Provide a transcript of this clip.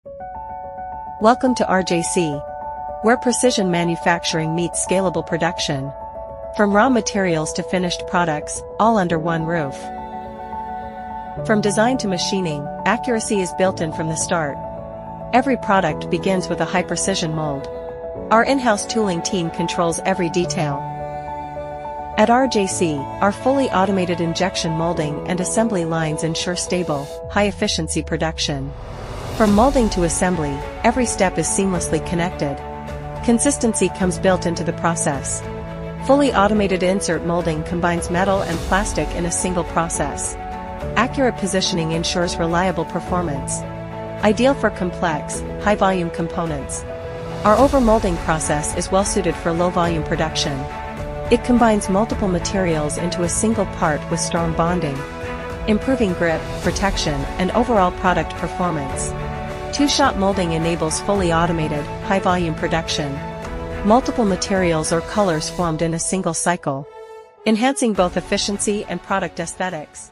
Welcome to RJC, where precision manufacturing meets scalable production. From raw materials to finished products, all under one roof. From design to machining, accuracy is built in from the start. Every product begins with a high-precision mold. Our in-house tooling team controls every detail. At RJC, our fully automated injection molding and assembly lines ensure stable, high-efficiency production. From molding to assembly, every step is seamlessly connected. Consistency comes built into the process. Fully automated insert molding combines metal and plastic in a single process. Accurate positioning ensures reliable performance. Ideal for complex, high-volume components. Our overmolding process is well-suited for low-volume production. It combines multiple materials into a single part with strong bonding, improving grip, protection, and overall product performance. Two-shot molding enables fully automated, high-volume production. Multiple materials or colors formed in a single cycle, enhancing both efficiency and product aesthetics.